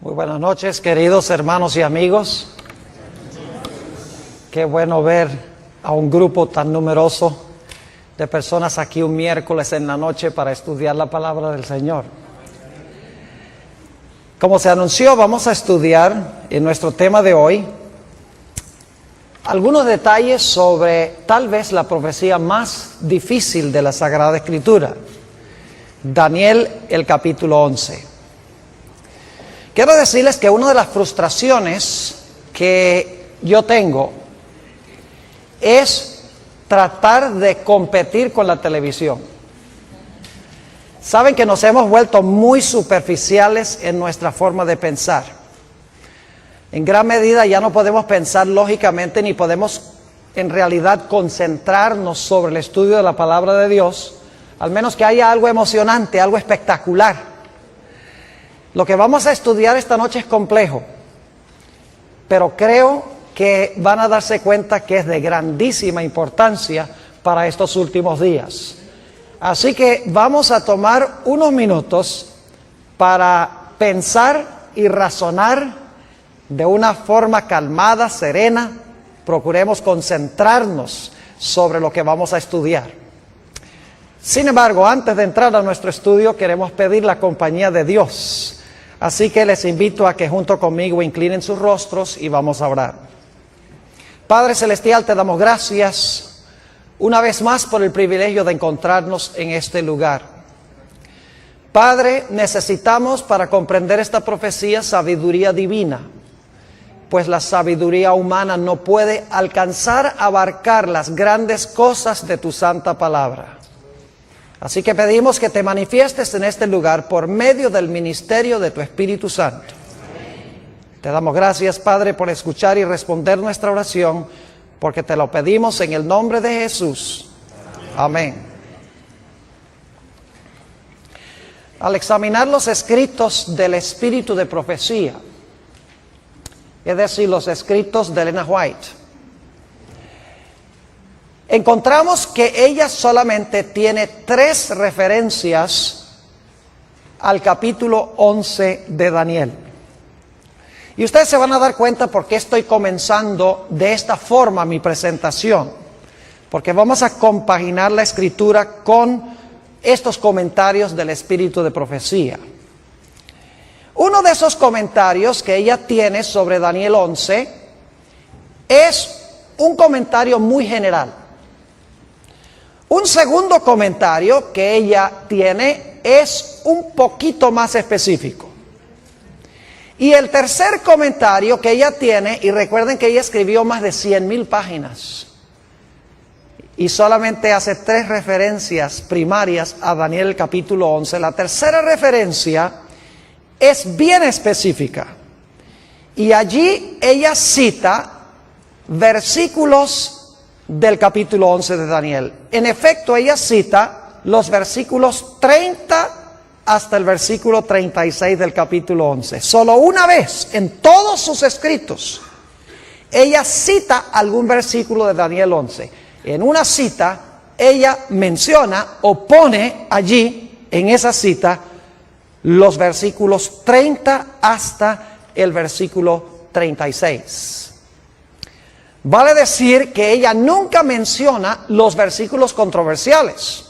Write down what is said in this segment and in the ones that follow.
Muy buenas noches, queridos hermanos y amigos. Qué bueno ver a un grupo tan numeroso de personas aquí un miércoles en la noche para estudiar la palabra del Señor. Como se anunció, vamos a estudiar en nuestro tema de hoy algunos detalles sobre tal vez la profecía más difícil de la Sagrada Escritura, Daniel, el capítulo 11. Quiero decirles que una de las frustraciones que yo tengo es tratar de competir con la televisión. Saben que nos hemos vuelto muy superficiales en nuestra forma de pensar. En gran medida ya no podemos pensar lógicamente ni podemos en realidad concentrarnos sobre el estudio de la palabra de Dios, al menos que haya algo emocionante, algo espectacular. Lo que vamos a estudiar esta noche es complejo, pero creo que van a darse cuenta que es de grandísima importancia para estos últimos días. Así que vamos a tomar unos minutos para pensar y razonar de una forma calmada, serena. Procuremos concentrarnos sobre lo que vamos a estudiar. Sin embargo, antes de entrar a nuestro estudio, queremos pedir la compañía de Dios. Así que les invito a que junto conmigo inclinen sus rostros y vamos a orar. Padre Celestial, te damos gracias una vez más por el privilegio de encontrarnos en este lugar. Padre, necesitamos para comprender esta profecía sabiduría divina, pues la sabiduría humana no puede alcanzar a abarcar las grandes cosas de tu santa palabra. Así que pedimos que te manifiestes en este lugar por medio del ministerio de tu Espíritu Santo. Te damos gracias, Padre, por escuchar y responder nuestra oración, porque te lo pedimos en el nombre de Jesús. Amén. Al examinar los escritos del espíritu de profecía, es decir, los escritos de Ellen White, encontramos que ella solamente tiene 3 referencias al capítulo 11 de Daniel. Y ustedes se van a dar cuenta por qué estoy comenzando de esta forma mi presentación. Porque vamos a compaginar la escritura con estos comentarios del espíritu de profecía. Uno de esos comentarios que ella tiene sobre Daniel 11 es un comentario muy general. Un segundo comentario que ella tiene es un poquito más específico. Y el tercer comentario que ella tiene, y recuerden que ella escribió más de 100,000 páginas, y solamente hace 3 referencias primarias a Daniel capítulo 11. La tercera referencia es bien específica, y allí ella cita versículos del capítulo 11 de Daniel. En efecto, ella cita los versículos 30 hasta el versículo 36 del capítulo 11. Solo una vez en todos sus escritos ella cita algún versículo de Daniel 11. En una cita ella menciona o pone allí en esa cita los versículos 30 hasta el versículo 36. Vale decir que ella nunca menciona los versículos controversiales,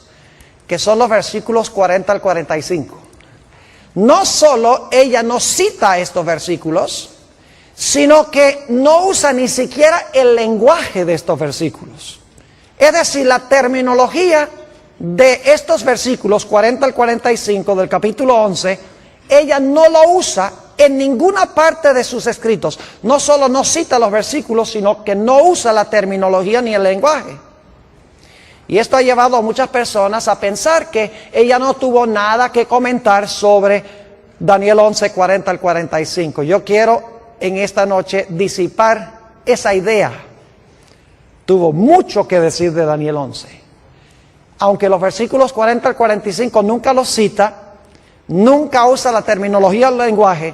que son los versículos 40 al 45. No solo ella no cita estos versículos, sino que no usa ni siquiera el lenguaje de estos versículos. Es decir, la terminología de estos versículos 40 al 45 del capítulo 11, ella no lo usa en ninguna parte de sus escritos. No solo no cita los versículos, sino que no usa la terminología ni el lenguaje. Y esto ha llevado a muchas personas a pensar que ella no tuvo nada que comentar sobre Daniel 11, 40 al 45. Yo quiero en esta noche disipar esa idea. Tuvo mucho que decir de Daniel 11. Aunque los versículos 40 al 45 nunca los cita, nunca usa la terminología del lenguaje,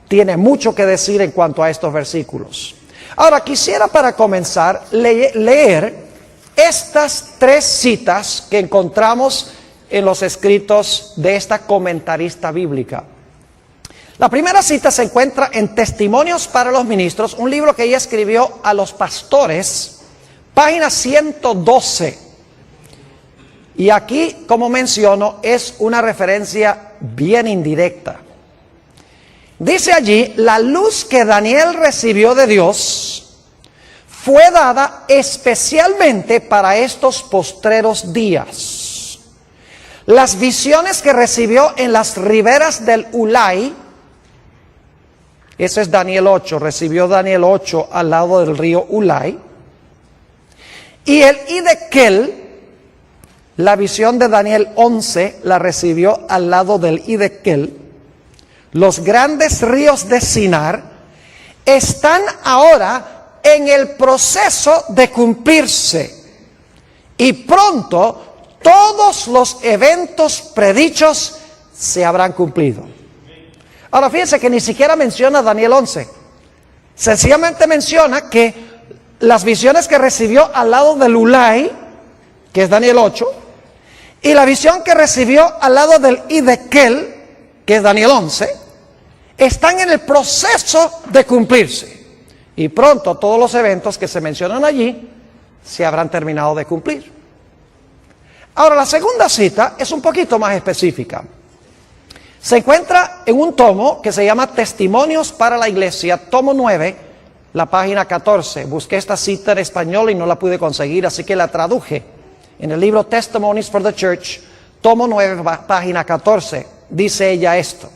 tiene mucho que decir en cuanto a estos versículos. Ahora, quisiera para comenzar leer estas 3 citas que encontramos en los escritos de esta comentarista bíblica. La primera cita se encuentra en Testimonios para los Ministros, un libro que ella escribió a los pastores, página 112. Y aquí, como menciono, es una referencia bien indirecta. Dice allí, la luz que Daniel recibió de Dios fue dada especialmente para estos postreros días. Las visiones que recibió en las riberas del Ulai, ese es Daniel 8, recibió Daniel 8 al lado del río Ulai, y el Hidekel, la visión de Daniel 11 la recibió al lado del Hidekel. Los grandes ríos de Sinar están ahora en el proceso de cumplirse. Y pronto todos los eventos predichos se habrán cumplido. Ahora fíjense que ni siquiera menciona Daniel 11. Sencillamente menciona que las visiones que recibió al lado del Ulai, que es Daniel 8, y la visión que recibió al lado del Hidekel, que es Daniel 11, están en el proceso de cumplirse. Y pronto todos los eventos que se mencionan allí se habrán terminado de cumplir. Ahora, la segunda cita es un poquito más específica. Se encuentra en un tomo que se llama Testimonios para la Iglesia, tomo 9, la página 14. Busqué esta cita en español y no la pude conseguir, así que la traduje. En el libro Testimonies for the Church, tomo 9, página 14, dice ella esto.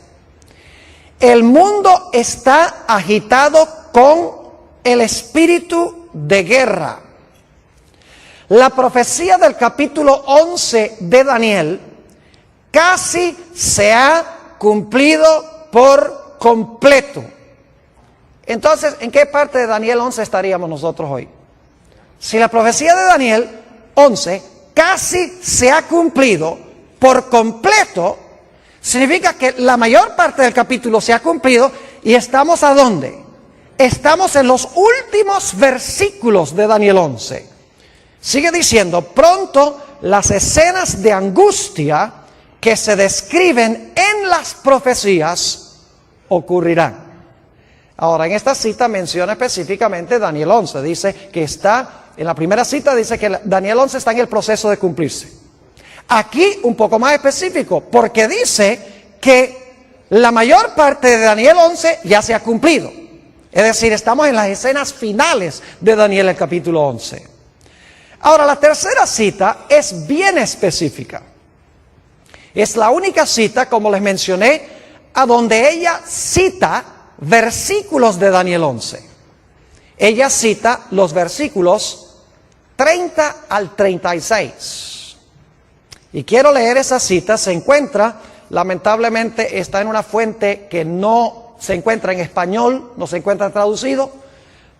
El mundo está agitado con el espíritu de guerra. La profecía del capítulo 11 de Daniel casi se ha cumplido por completo. Entonces, ¿en qué parte de Daniel 11 estaríamos nosotros hoy? Si la profecía de Daniel 11 casi se ha cumplido por completo, significa que la mayor parte del capítulo se ha cumplido y estamos ¿a dónde? Estamos en los últimos versículos de Daniel 11. Sigue diciendo, pronto las escenas de angustia que se describen en las profecías ocurrirán. Ahora, en esta cita menciona específicamente Daniel 11. Dice que está, en la primera cita dice que Daniel 11 está en el proceso de cumplirse. Aquí un poco más específico, porque dice que la mayor parte de Daniel 11 ya se ha cumplido. Es decir, estamos en las escenas finales de Daniel, el capítulo 11. Ahora, la tercera cita es bien específica. Es la única cita, como les mencioné, a donde ella cita versículos de Daniel 11. Ella cita los versículos 30 al 36. Y quiero leer esa cita. Se encuentra, lamentablemente, está en una fuente que no se encuentra en español, no se encuentra traducido,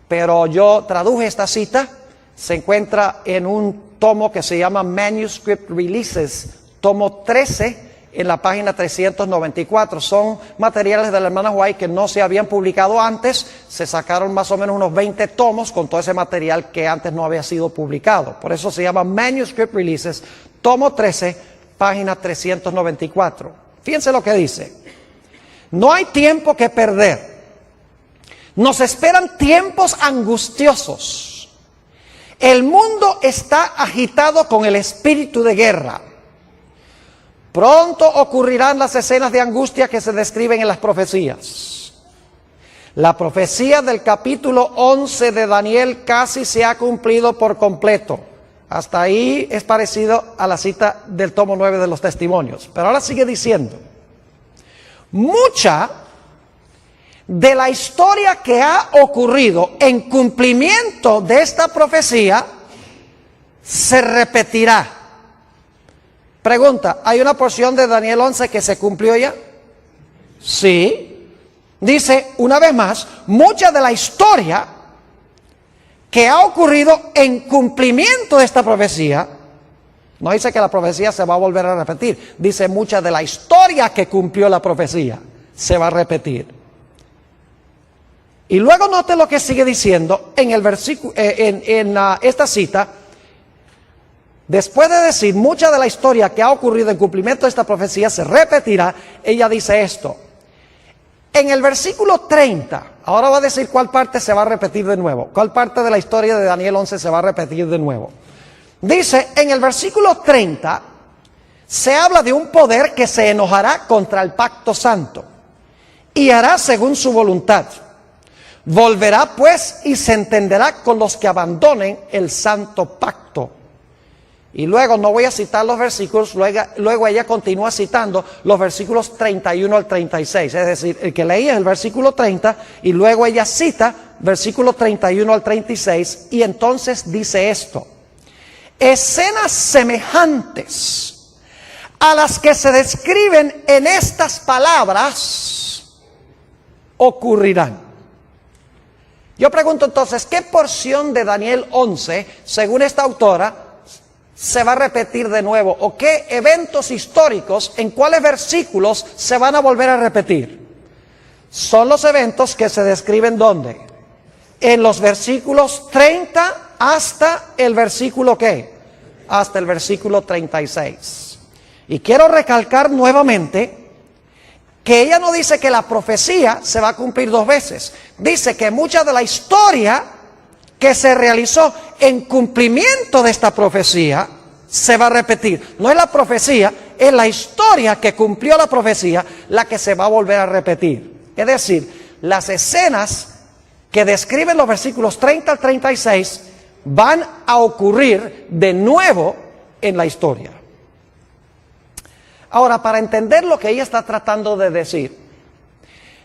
pero yo traduje esta cita. Se encuentra en un tomo que se llama Manuscript Releases, tomo 13, en la página 394. Son materiales de la hermana White que no se habían publicado antes. Se sacaron más o menos unos 20 tomos con todo ese material que antes no había sido publicado. Por eso se llama Manuscript Releases, tomo 13, página 394. Fíjense lo que dice. No hay tiempo que perder. Nos esperan tiempos angustiosos. El mundo está agitado con el espíritu de guerra. Pronto ocurrirán las escenas de angustia que se describen en las profecías. La profecía del capítulo 11 de Daniel casi se ha cumplido por completo. Hasta ahí es parecido a la cita del tomo 9 de los Testimonios. Pero ahora sigue diciendo, mucha de la historia que ha ocurrido en cumplimiento de esta profecía se repetirá. Pregunta, ¿hay una porción de Daniel 11 que se cumplió ya? Sí. Dice, una vez más, mucha de la historia que ha ocurrido en cumplimiento de esta profecía, no dice que la profecía se va a volver a repetir, dice mucha de la historia que cumplió la profecía se va a repetir. Y luego note lo que sigue diciendo en el versículo, esta cita. Después de decir mucha de la historia que ha ocurrido en cumplimiento de esta profecía se repetirá, ella dice esto: En el versículo 30, ahora va a decir cuál parte se va a repetir de nuevo, cuál parte de la historia de Daniel 11 se va a repetir de nuevo. Dice, en el versículo 30, se habla de un poder que se enojará contra el pacto santo y hará según su voluntad. Volverá pues y se entenderá con los que abandonen el santo pacto. Y luego, no voy a citar los versículos, luego ella continúa citando los versículos 31 al 36. Es decir, el que leía es el versículo 30 y luego ella cita versículo 31 al 36 y entonces dice esto. Escenas semejantes a las que se describen en estas palabras ocurrirán. Yo pregunto entonces, ¿qué porción de Daniel 11, según esta autora, se va a repetir de nuevo? ¿O qué eventos históricos, en cuáles versículos se van a volver a repetir? Son los eventos que se describen ¿dónde? En los versículos 30 hasta el versículo ¿qué? Hasta el versículo 36. Y quiero recalcar nuevamente que ella no dice que la profecía se va a cumplir dos veces. Dice que mucha de la historia que se realizó en cumplimiento de esta profecía se va a repetir. No es la profecía, es la historia que cumplió la profecía la que se va a volver a repetir. Es decir, las escenas que describen los versículos 30 al 36 van a ocurrir de nuevo en la historia. Ahora, para entender lo que ella está tratando de decir,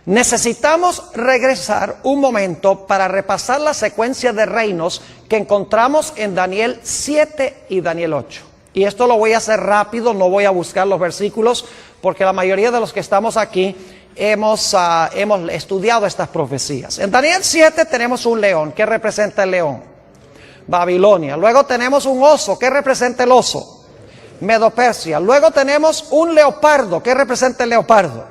necesitamos regresar un momento para repasar la secuencia de reinos que encontramos en Daniel 7 y Daniel 8. Y esto lo voy a hacer rápido, no voy a buscar los versículos, porque la mayoría de los que estamos aquí hemos estudiado estas profecías. En Daniel 7 tenemos un león. ¿Qué representa el león? Babilonia. Luego tenemos un oso. ¿Qué representa el oso? Medo-Persia. Luego tenemos un leopardo. ¿Qué representa el leopardo?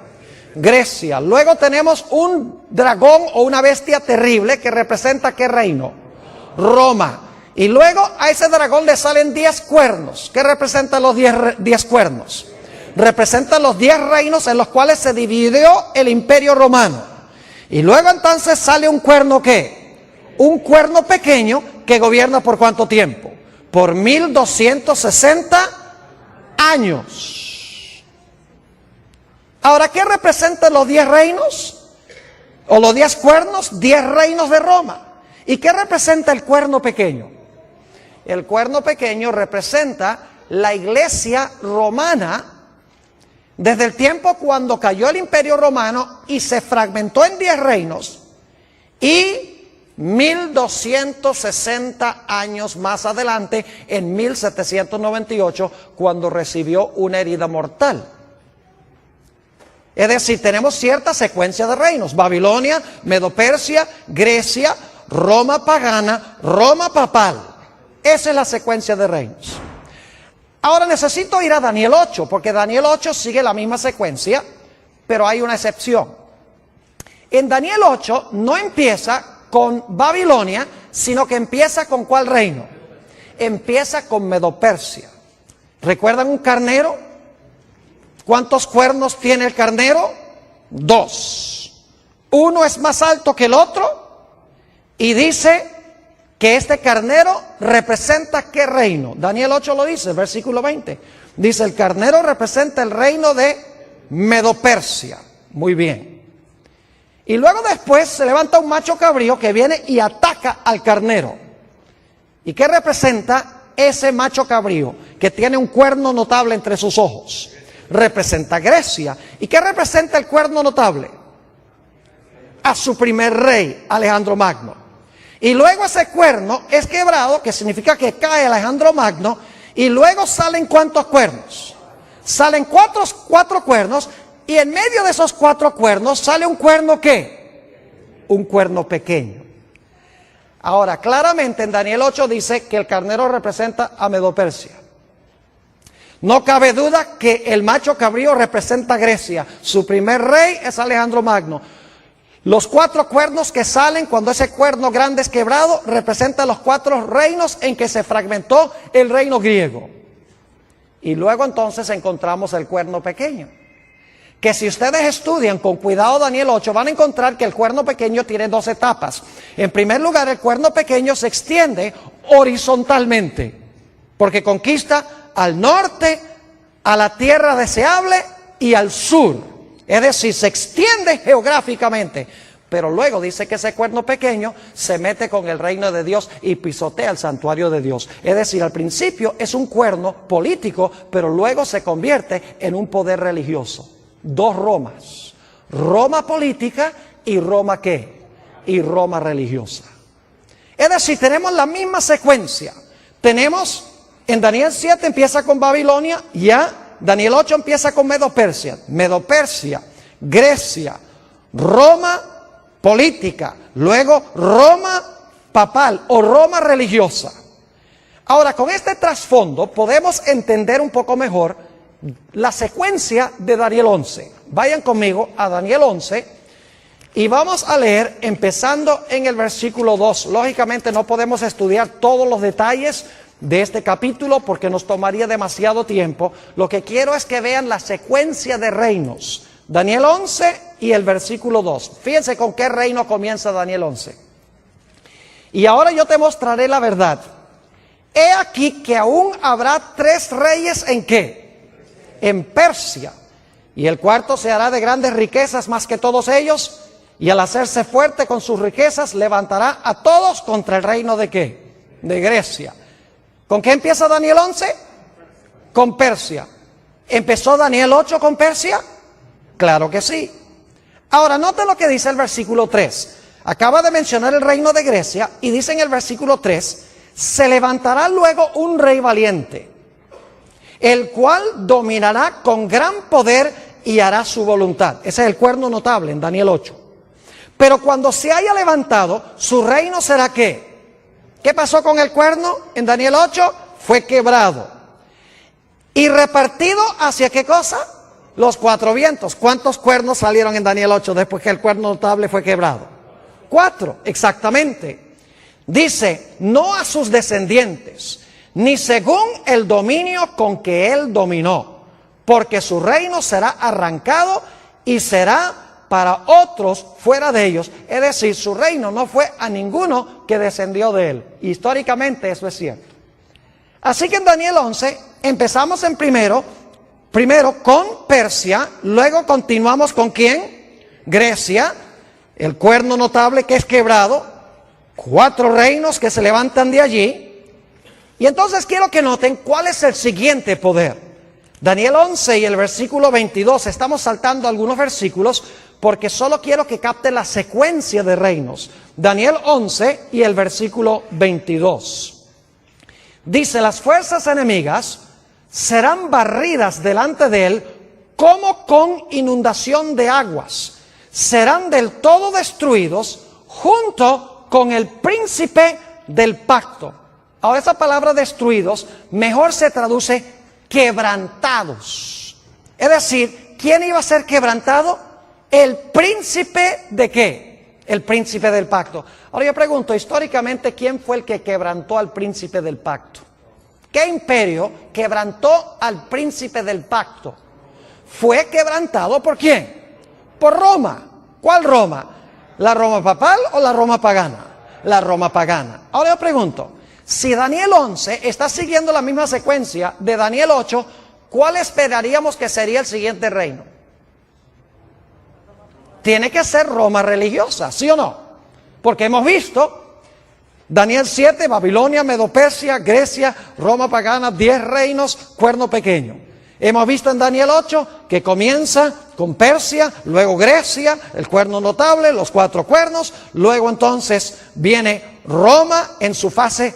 Grecia. Luego tenemos un dragón o una bestia terrible que representa ¿qué reino? Roma. Y luego a ese dragón le salen 10 cuernos. ¿Qué representan los 10 cuernos? Representan los 10 reinos en los cuales se dividió el imperio romano. Y luego entonces sale un cuerno ¿qué? Un cuerno pequeño que gobierna ¿por cuánto tiempo? Por 1260 años. Ahora, ¿qué representan los 10 reinos? O los 10 cuernos, 10 reinos de Roma. ¿Y qué representa el cuerno pequeño? El cuerno pequeño representa la iglesia romana desde el tiempo cuando cayó el imperio romano y se fragmentó en 10 reinos y 1260 años más adelante, en 1798, cuando recibió una herida mortal. Es decir, tenemos cierta secuencia de reinos: Babilonia, Medo-Persia, Grecia, Roma pagana, Roma papal. Esa es la secuencia de reinos. Ahora necesito ir a Daniel 8, porque Daniel 8 sigue la misma secuencia, pero hay una excepción. En Daniel 8 no empieza con Babilonia, sino que empieza con ¿cuál reino? Empieza con Medo-Persia. ¿Recuerdan un carnero? ¿Cuántos cuernos tiene el carnero? 2. Uno es más alto que el otro y dice que este carnero representa ¿qué reino? Daniel 8 lo dice, versículo 20. Dice, el carnero representa el reino de Medo-Persia. Muy bien. Y luego después se levanta un macho cabrío que viene y ataca al carnero. ¿Y qué representa ese macho cabrío que tiene un cuerno notable entre sus ojos? Representa Grecia. ¿Y qué representa el cuerno notable? A su primer rey, Alejandro Magno. Y luego ese cuerno es quebrado, que significa que cae Alejandro Magno, y luego salen ¿cuántos cuernos? Salen cuatro cuernos. Y en medio de esos 4 cuernos sale un cuerno ¿qué? Un cuerno pequeño. Ahora, claramente en Daniel 8 dice que el carnero representa a Medo-Persia. No cabe duda que el macho cabrío representa a Grecia. Su primer rey es Alejandro Magno. Los 4 cuernos que salen cuando ese cuerno grande es quebrado representan los 4 reinos en que se fragmentó el reino griego. Y luego entonces encontramos el cuerno pequeño, que si ustedes estudian con cuidado Daniel 8, van a encontrar que el cuerno pequeño tiene dos etapas. En primer lugar, el cuerno pequeño se extiende horizontalmente, porque conquista al norte, a la tierra deseable y al sur. Es decir, se extiende geográficamente. Pero luego dice que ese cuerno pequeño se mete con el reino de Dios y pisotea el santuario de Dios. Es decir, al principio es un cuerno político, pero luego se convierte en un poder religioso. Dos Romas. Roma política y Roma ¿qué? Y Roma religiosa. Es decir, tenemos la misma secuencia. Tenemos, en Daniel 7 empieza con Babilonia, ya. Daniel 8 empieza con Medo-Persia. Medo-Persia, Grecia, Roma política, luego Roma papal o Roma religiosa. Ahora, con este trasfondo podemos entender un poco mejor la secuencia de Daniel 11. Vayan conmigo a Daniel 11 y vamos a leer empezando en el versículo 2. Lógicamente no podemos estudiar todos los detalles de este capítulo porque nos tomaría demasiado tiempo. Lo que quiero es que vean la secuencia de reinos. Daniel 11 y el versículo 2. Fíjense con qué reino comienza Daniel 11. Y ahora yo te mostraré la verdad. He aquí que aún habrá 3 reyes ¿en qué? En Persia. Y el cuarto se hará de grandes riquezas más que todos ellos. Y al hacerse fuerte con sus riquezas levantará a todos contra el reino ¿de qué? De Grecia. ¿Con qué empieza Daniel 11? Con Persia. ¿Empezó Daniel 8 con Persia? Claro que sí. Ahora, note lo que dice el versículo 3. Acaba de mencionar el reino de Grecia y dice en el versículo 3, se levantará luego un rey valiente, el cual dominará con gran poder y hará su voluntad. Ese es el cuerno notable en Daniel 8. Pero cuando se haya levantado, su reino será ¿qué? ¿Qué pasó con el cuerno en Daniel 8? Fue quebrado. ¿Y repartido hacia qué cosa? Los 4 vientos. ¿Cuántos cuernos salieron en Daniel 8 después que el cuerno notable fue quebrado? 4, exactamente. Dice, no a sus descendientes, ni según el dominio con que él dominó, porque su reino será arrancado y será para otros fuera de ellos. Es decir, su reino no fue a ninguno que descendió de él. Históricamente eso es cierto. Así que en Daniel 11 empezamos en primero con Persia, luego continuamos con ¿quién? Grecia, el cuerno notable que es quebrado, 4 reinos que se levantan de allí. Y entonces quiero que noten cuál es el siguiente poder. Daniel 11 y el versículo 22, estamos saltando algunos versículos porque solo quiero que capten la secuencia de reinos. Daniel 11 y el versículo 22. Dice, las fuerzas enemigas serán barridas delante de él como con inundación de aguas. Serán del todo destruidos junto con el príncipe del pacto. Ahora esa palabra destruidos mejor se traduce quebrantados. Es decir, ¿quién iba a ser quebrantado? El príncipe ¿de qué? El príncipe del pacto. Ahora yo pregunto, históricamente, ¿quién fue el que quebrantó al príncipe del pacto? ¿Qué imperio quebrantó al príncipe del pacto? ¿Fue quebrantado por quién? Por Roma. ¿Cuál Roma? ¿La Roma papal o la Roma pagana? La Roma pagana. Ahora yo pregunto, si Daniel 11 está siguiendo la misma secuencia de Daniel 8, ¿cuál esperaríamos que sería el siguiente reino? Tiene que ser Roma religiosa, ¿sí o no? Porque hemos visto Daniel 7, Babilonia, Medo-Persia, Grecia, Roma pagana, 10 reinos, cuerno pequeño. Hemos visto en Daniel 8 que comienza con Persia, luego Grecia, el cuerno notable, los 4 cuernos, luego entonces viene Roma en su fase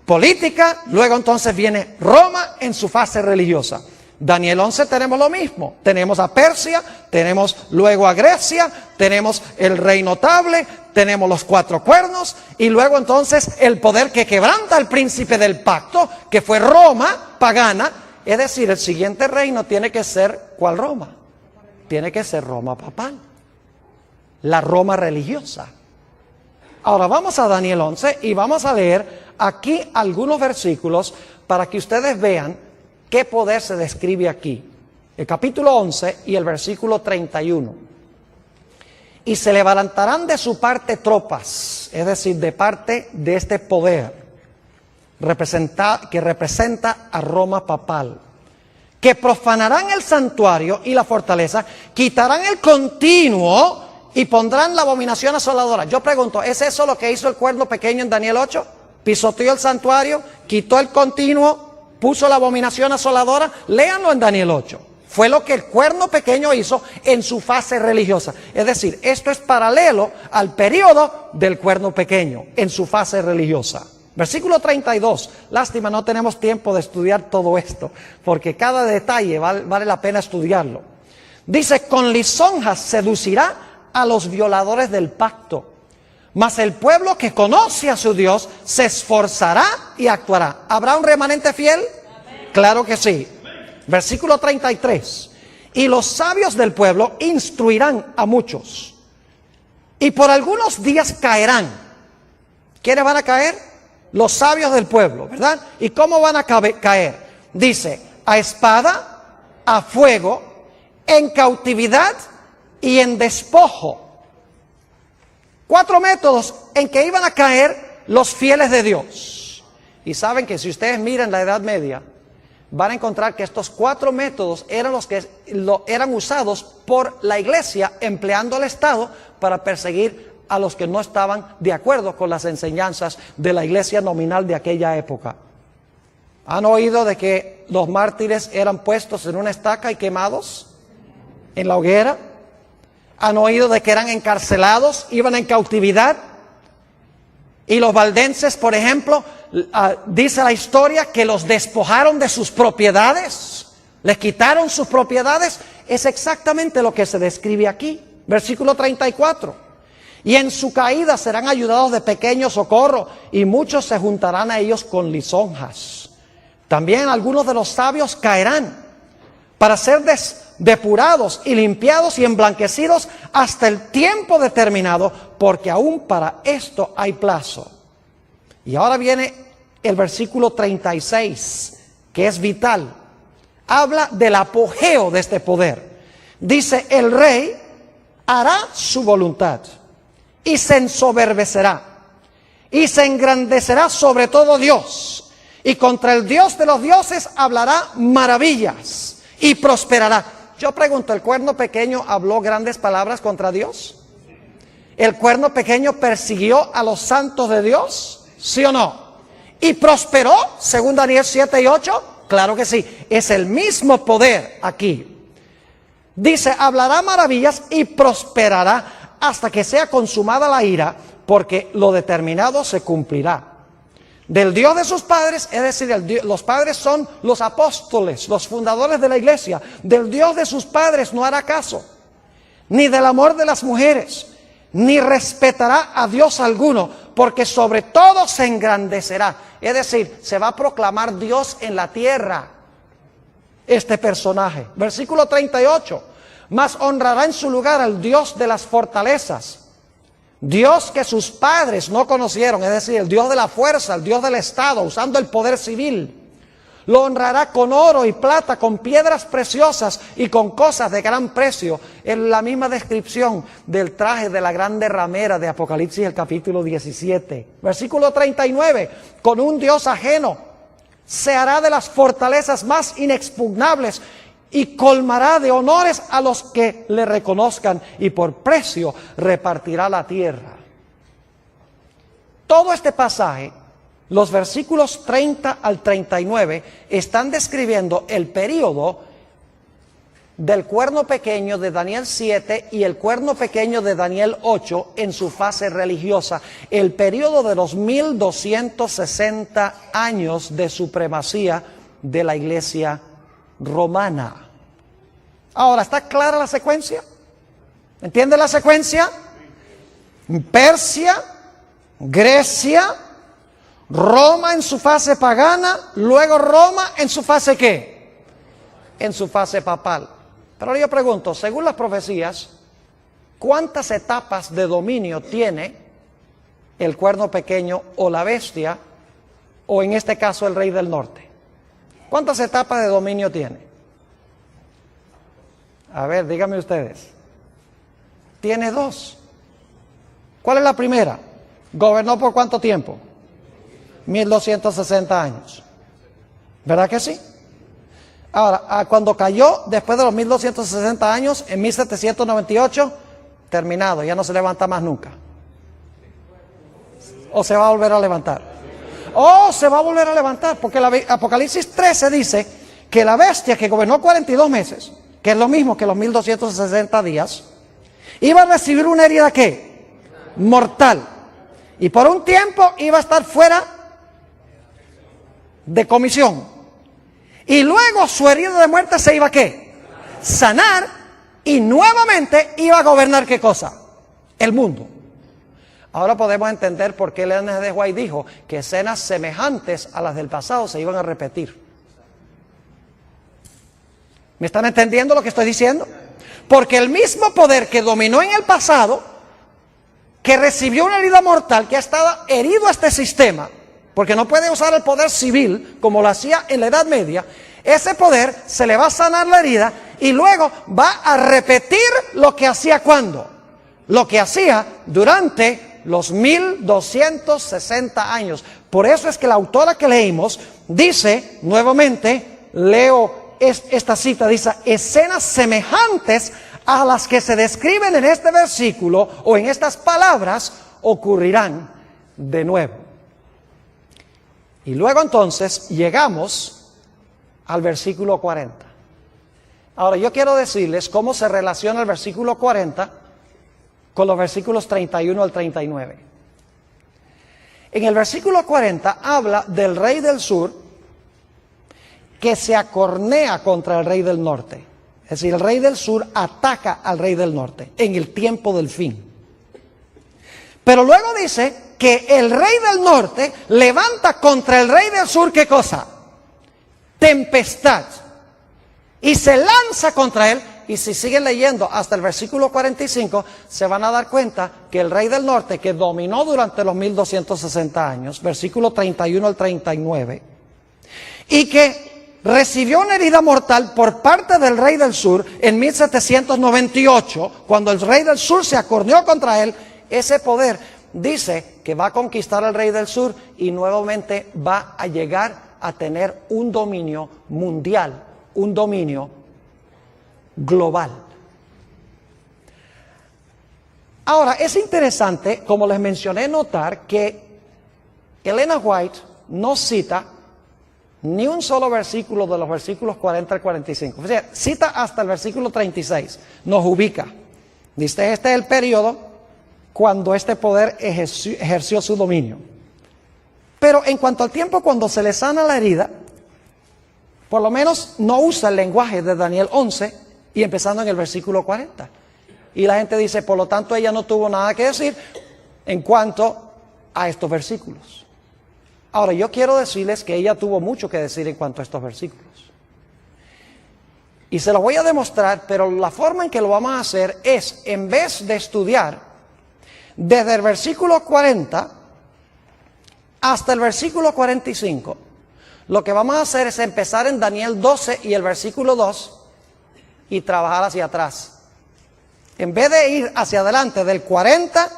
política, luego entonces viene Roma en su fase religiosa. Daniel 11 tenemos lo mismo, tenemos a Persia, tenemos luego a Grecia, tenemos el rey notable, tenemos los 4 cuernos y luego entonces el poder que quebranta al príncipe del pacto, que fue Roma pagana. Es decir, el siguiente reino tiene que ser, ¿cuál Roma? Tiene que ser Roma papal, la Roma religiosa. Ahora vamos a Daniel 11 y vamos a leer aquí algunos versículos para que ustedes vean qué poder se describe aquí. el capítulo 11 y el versículo 31. Y se levantarán de su parte tropas, es decir, de parte de este poder que representa a Roma papal, que profanarán el santuario y la fortaleza, quitarán el continuo y pondrán la abominación asoladora. Yo pregunto, ¿es eso lo que hizo el cuerno pequeño en Daniel 8? Pisoteó el santuario, quitó el continuo, puso la abominación asoladora. Léanlo en Daniel 8. Fue lo que el cuerno pequeño hizo en su fase religiosa. Es decir, esto es paralelo al periodo del cuerno pequeño en su fase religiosa. Versículo 32. Lástima, no tenemos tiempo de estudiar todo esto, porque cada detalle vale la pena estudiarlo. Dice, con lisonjas seducirá a los violadores del pacto, mas el pueblo que conoce a su Dios se esforzará y actuará. ¿Habrá un remanente fiel? Claro que sí. Versículo 33. Y los sabios del pueblo instruirán a muchos, y por algunos días caerán. ¿Quiénes van a caer? Los sabios del pueblo, ¿verdad? ¿Y cómo van a caer? Dice, a espada, a fuego, en cautividad y en despojo. 4 métodos en que iban a caer los fieles de Dios. Y saben que si ustedes miran la Edad Media, van a encontrar que estos 4 métodos eran los que eran usados por la iglesia, empleando al Estado para perseguir a los que no estaban de acuerdo con las enseñanzas de la iglesia nominal de aquella época. ¿Han oído de que los mártires eran puestos en una estaca y quemados en la hoguera? ¿Han oído de que eran encarcelados, iban en cautividad? Y los valdenses, por ejemplo, dice la historia que los despojaron de sus propiedades, les quitaron sus propiedades. Es exactamente lo que se describe aquí. Versículo 34. Y en su caída serán ayudados de pequeño socorro, y muchos se juntarán a ellos con lisonjas. También algunos de los sabios caerán para ser depurados y limpiados y emblanquecidos hasta el tiempo determinado, porque aún para esto hay plazo. Y ahora viene el versículo 36, que es vital. Habla del apogeo de este poder. Dice, el rey hará su voluntad y se ensoberbecerá y se engrandecerá sobre todo Dios, y contra el Dios de los dioses hablará maravillas y prosperará. Yo pregunto, ¿el cuerno pequeño habló grandes palabras contra Dios? ¿El cuerno pequeño persiguió a los santos de Dios? ¿Sí o no? ¿Y prosperó, según Daniel 7 y 8? Claro que sí, es el mismo poder aquí. Dice, hablará maravillas y prosperará hasta que sea consumada la ira, porque lo determinado se cumplirá. Del Dios de sus padres, es decir, los padres son los apóstoles, los fundadores de la iglesia. Del Dios de sus padres no hará caso, ni del amor de las mujeres, ni respetará a Dios alguno, porque sobre todo se engrandecerá. Es decir, se va a proclamar Dios en la tierra, este personaje. Versículo 38. Mas honrará en su lugar al Dios de las fortalezas, Dios que sus padres no conocieron, es decir, el Dios de la fuerza, el Dios del Estado, usando el poder civil. Lo honrará con oro y plata, con piedras preciosas y con cosas de gran precio. En la misma descripción del traje de la grande ramera de Apocalipsis, el capítulo 17. Versículo 39, con un Dios ajeno se hará de las fortalezas más inexpugnables, y colmará de honores a los que le reconozcan, y por precio repartirá la tierra. Todo este pasaje, los versículos 30 al 39, están describiendo el período del cuerno pequeño de Daniel 7 y el cuerno pequeño de Daniel 8 en su fase religiosa, el período de los 1260 años de supremacía de la iglesia romana. Ahora, ¿está clara la secuencia? ¿Entiende la secuencia? Persia, Grecia, Roma en su fase pagana, luego Roma en su fase ¿qué? En su fase papal. Pero yo pregunto, según las profecías, ¿cuántas etapas de dominio tiene el cuerno pequeño o la bestia, o en este caso el rey del norte? ¿Cuántas etapas de dominio tiene? A ver, díganme ustedes. Tiene dos. ¿Cuál es la primera? ¿Gobernó por cuánto tiempo? 1260 años. ¿Verdad que sí? Ahora, cuando cayó, después de los 1260 años, en 1798, terminado, ya no se levanta más nunca. ¿O se va a volver a levantar? ¡Oh, se va a volver a levantar! Porque Apocalipsis 13 dice que la bestia que gobernó 42 meses, que es lo mismo que los 1260 días, iba a recibir una herida, ¿qué? Mortal. Y por un tiempo iba a estar fuera de comisión. Y luego su herida de muerte se iba a ¿qué? Sanar, y nuevamente iba a gobernar ¿qué cosa? El mundo. Ahora podemos entender por qué Ellen G. White dijo que escenas semejantes a las del pasado se iban a repetir. ¿Me están entendiendo lo que estoy diciendo? Porque el mismo poder que dominó en el pasado, que recibió una herida mortal, que ha estado herido a este sistema, porque no puede usar el poder civil como lo hacía en la Edad Media, ese poder se le va a sanar la herida y luego va a repetir lo que hacía ¿cuándo? Lo que hacía durante los 1260 años. Por eso es que la autora que leímos dice, nuevamente, leo esta cita, dice, escenas semejantes a las que se describen en este versículo o en estas palabras ocurrirán de nuevo. Y luego entonces llegamos al versículo 40. Ahora yo quiero decirles cómo se relaciona el versículo 40 con los versículos 31 al 39. En el versículo 40 habla del rey del sur que se acornea contra el rey del norte. Es decir, el rey del sur ataca al rey del norte en el tiempo del fin. Pero luego dice que el rey del norte levanta contra el rey del sur, ¿qué cosa? Tempestad. Y se lanza contra él. Y si siguen leyendo hasta el versículo 45, se van a dar cuenta que el rey del norte, que dominó durante los 1260 años, versículo 31 al 39, y que recibió una herida mortal por parte del rey del sur en 1798, cuando el rey del sur se acorneó contra él, ese poder dice que va a conquistar al rey del sur y nuevamente va a llegar a tener un dominio mundial, un dominio global. Ahora, es interesante, como les mencioné, notar que Ellen G. White no cita ni un solo versículo de los versículos 40 al 45. O sea, cita hasta el versículo 36, nos ubica. Dice, este es el periodo cuando este poder ejerció su dominio. Pero en cuanto al tiempo cuando se le sana la herida, por lo menos no usa el lenguaje de Daniel 11 y empezando en el versículo 40. Y la gente dice, por lo tanto ella no tuvo nada que decir en cuanto a estos versículos. Ahora, yo quiero decirles que ella tuvo mucho que decir en cuanto a estos versículos. Y se lo voy a demostrar, pero la forma en que lo vamos a hacer es, en vez de estudiar desde el versículo 40 hasta el versículo 45, lo que vamos a hacer es empezar en Daniel 12 y el versículo 2 y trabajar hacia atrás. En vez de ir hacia adelante del 40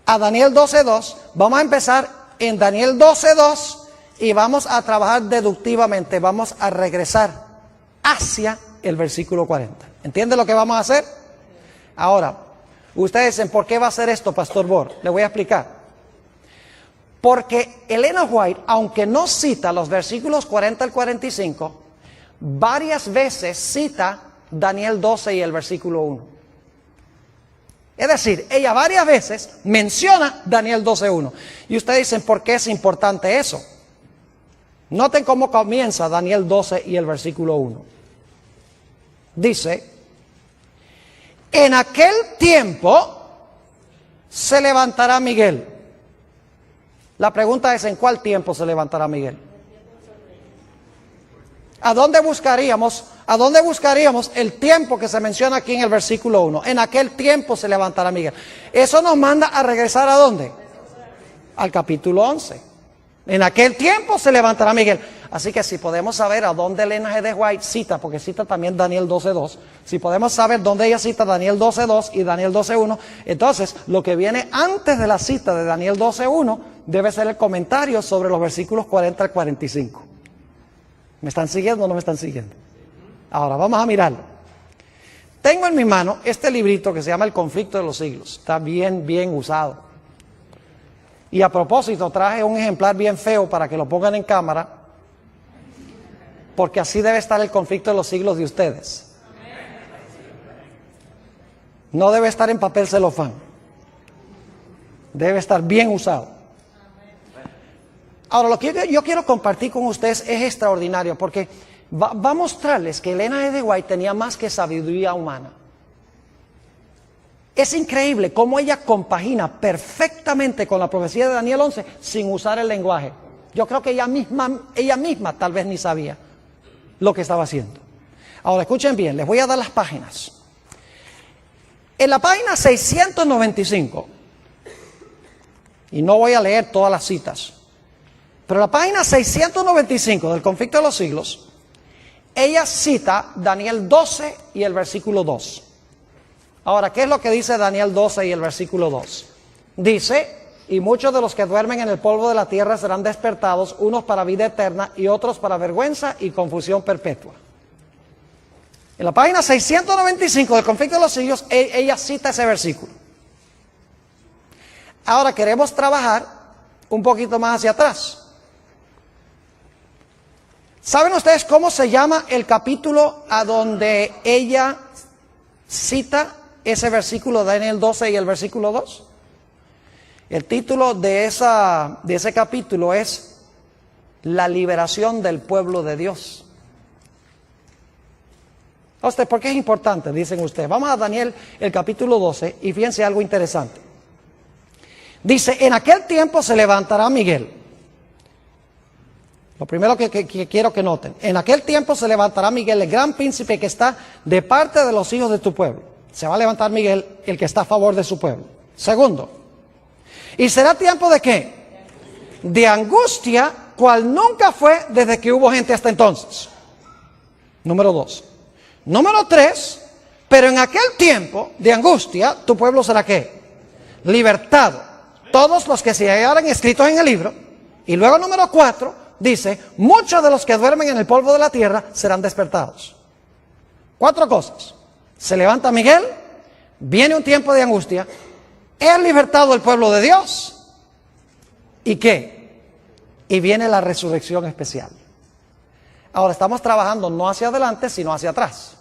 a Daniel 12.2, vamos a empezar en Daniel 12.2 y vamos a trabajar deductivamente, vamos a regresar hacia el versículo 40. ¿Entiende lo que vamos a hacer? Ahora, ustedes dicen, ¿por qué va a hacer esto, Pastor Bor? Le voy a explicar. Porque Ellen G. White, aunque no cita los versículos 40 al 45, varias veces cita Daniel 12 y el versículo 1. Es decir, ella varias veces menciona Daniel 12.1. Y ustedes dicen, ¿por qué es importante eso? Noten cómo comienza Daniel 12 y el versículo 1. Dice, en aquel tiempo se levantará Miguel. La pregunta es, ¿en cuál tiempo se levantará Miguel? ¿A dónde buscaríamos el tiempo que se menciona aquí en el versículo 1? En aquel tiempo se levantará Miguel. Eso nos manda a regresar ¿a dónde? Al capítulo 11. En aquel tiempo se levantará Miguel. Así que si podemos saber a dónde Elena G. de White cita, porque cita también Daniel 12:2, si podemos saber dónde ella cita Daniel 12:2 y Daniel 12:1, entonces lo que viene antes de la cita de Daniel 12:1 debe ser el comentario sobre los versículos 40 al 45. ¿Me están siguiendo o no me están siguiendo? Ahora vamos a mirarlo. Tengo en mi mano este librito que se llama El conflicto de los siglos. Está bien usado. Y a propósito traje un ejemplar bien feo para que lo pongan en cámara, porque así debe estar el conflicto de los siglos de ustedes. No debe estar en papel celofán. Debe estar bien usado. Ahora, lo que yo quiero compartir con ustedes es extraordinario, porque va a mostrarles que Elena G. de White tenía más que sabiduría humana. Es increíble cómo ella compagina perfectamente con la profecía de Daniel 11 sin usar el lenguaje. Yo creo que ella misma tal vez ni sabía lo que estaba haciendo. Ahora escuchen bien, les voy a dar las páginas. En la página 695, y no voy a leer todas las citas, pero en la página 695 del conflicto de los siglos, ella cita Daniel 12 y el versículo 2. Ahora, ¿qué es lo que dice Daniel 12 y el versículo 2? Dice: y muchos de los que duermen en el polvo de la tierra serán despertados, unos para vida eterna y otros para vergüenza y confusión perpetua. En la página 695 del conflicto de los siglos, ella cita ese versículo. Ahora queremos trabajar un poquito más hacia atrás. ¿Saben ustedes cómo se llama el capítulo a donde ella cita ese versículo de Daniel 12 y el versículo 2? El título de ese capítulo es La liberación del pueblo de Dios. ¿Por qué es importante? Dicen ustedes. Vamos a Daniel, el capítulo 12, y fíjense algo interesante. Dice: en aquel tiempo se levantará Miguel. Lo primero que quiero que noten: en aquel tiempo se levantará Miguel, el gran príncipe que está de parte de los hijos de tu pueblo. Se va a levantar Miguel, el que está a favor de su pueblo. Segundo, ¿y será tiempo de qué? De angustia, cual nunca fue desde que hubo gente hasta entonces. Número 2. Número 3, pero en aquel tiempo de angustia, tu pueblo será ¿qué? Libertado. Todos los que se hallaran escritos en el libro. Y luego número 4, dice: muchos de los que duermen en el polvo de la tierra serán despertados. 4 cosas. Se levanta Miguel, viene un tiempo de angustia, es libertado el pueblo de Dios, ¿y qué? Y viene la resurrección especial. Ahora estamos trabajando no hacia adelante, sino hacia atrás.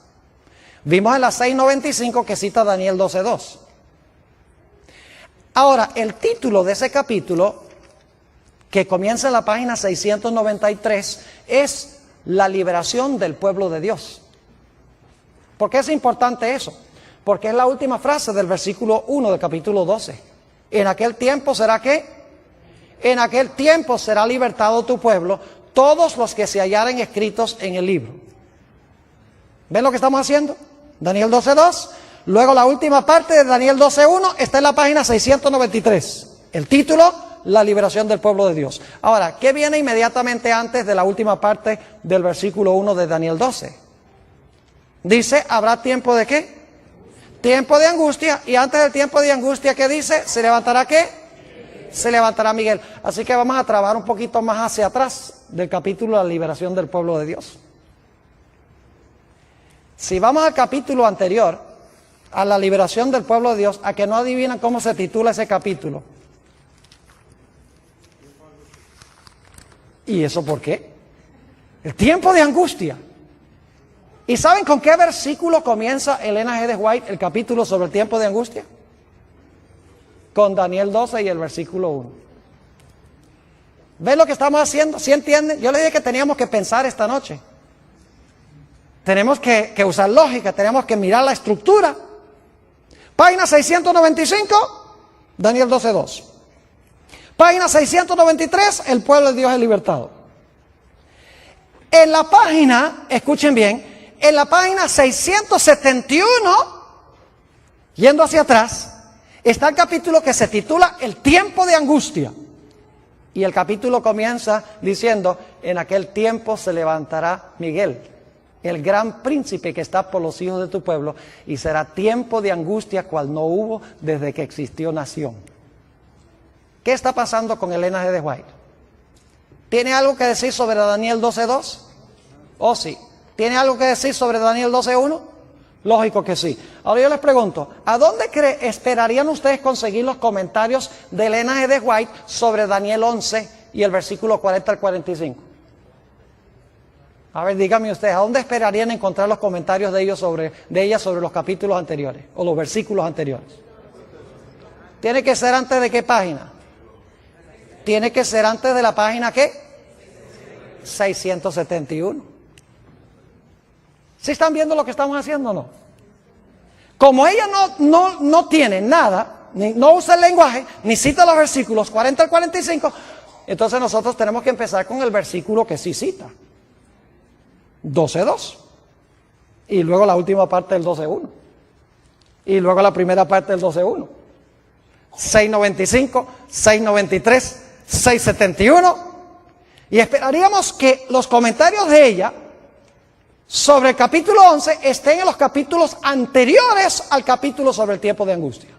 Vimos en la 695 que cita Daniel 12:2. Ahora, el título de ese capítulo, que comienza en la página 693, es La liberación del pueblo de Dios. ¿Por qué es importante eso? Porque es la última frase del versículo 1 del capítulo 12. En aquel tiempo será ¿qué? En aquel tiempo será libertado tu pueblo, todos los que se hallaren escritos en el libro. ¿Ven lo que estamos haciendo? Daniel 12:2. Luego la última parte de Daniel 12:1 está en la página 693. El título: La liberación del pueblo de Dios. Ahora, ¿qué viene inmediatamente antes de la última parte del versículo 1 de Daniel 12? Dice: ¿habrá tiempo de qué? Tiempo de angustia. Y antes del tiempo de angustia, ¿qué dice? ¿Se levantará qué? Se levantará Miguel. Así que vamos a trabajar un poquito más hacia atrás del capítulo La liberación del pueblo de Dios. Si vamos al capítulo anterior, a la liberación del pueblo de Dios, a que no adivinan cómo se titula ese capítulo. ¿Y eso por qué? El tiempo de angustia. ¿Y saben con qué versículo comienza Elena G. de White el capítulo sobre el tiempo de angustia? Con Daniel 12 y el versículo 1. ¿Ven lo que estamos haciendo? ¿Sí entienden? Yo les dije que teníamos que pensar esta noche. Tenemos que usar lógica, tenemos que mirar la estructura. Página 695, Daniel 12:2. Página 693, el pueblo de Dios es libertado. En la página, escuchen bien, en la página 671, yendo hacia atrás, está el capítulo que se titula El tiempo de angustia. Y el capítulo comienza diciendo, en aquel tiempo se levantará Miguel, el gran príncipe que está por los hijos de tu pueblo, y será tiempo de angustia cual no hubo desde que existió nación. ¿Qué está pasando con Elena G. de White? ¿Tiene algo que decir sobre Daniel 12.2? ¿Oh sí? ¿Tiene algo que decir sobre Daniel 12.1? Lógico que sí. Ahora yo les pregunto, ¿a dónde esperarían ustedes conseguir los comentarios de Elena G. de White sobre Daniel 11 y el versículo 40 al 45? A ver, díganme ustedes, ¿a dónde esperarían encontrar los comentarios de ella sobre los capítulos anteriores o los versículos anteriores? ¿Tiene que ser antes de qué página? Tiene que ser antes de la página ¿qué? 671. ¿Sí están viendo lo que estamos haciendo o no? Como ella no tiene nada, no usa el lenguaje, ni cita los versículos 40 al 45, entonces nosotros tenemos que empezar con el versículo que sí cita. 12.2. Y luego la última parte del 12.1. Y luego la primera parte del 12.1. 6.95, 6.93, 6.71. Y esperaríamos que los comentarios de ella sobre el capítulo 11 estén en los capítulos anteriores al capítulo sobre el tiempo de angustia.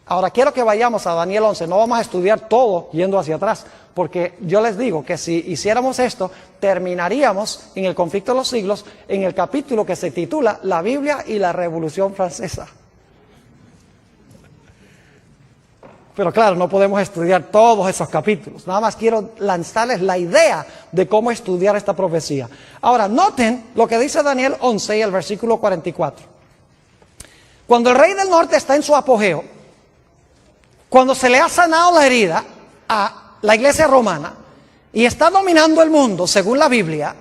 Ahora quiero que vayamos a Daniel 11, no vamos a estudiar todo yendo hacia atrás, porque yo les digo que si hiciéramos esto, terminaríamos en el conflicto de los siglos, en el capítulo que se titula La Biblia y la Revolución Francesa. Pero claro, no podemos estudiar todos esos capítulos, nada más quiero lanzarles la idea de cómo estudiar esta profecía. Ahora, noten lo que dice Daniel 11 y el versículo 44. Cuando el rey del norte está en su apogeo, cuando se le ha sanado la herida a la iglesia romana y está dominando el mundo, según la Biblia,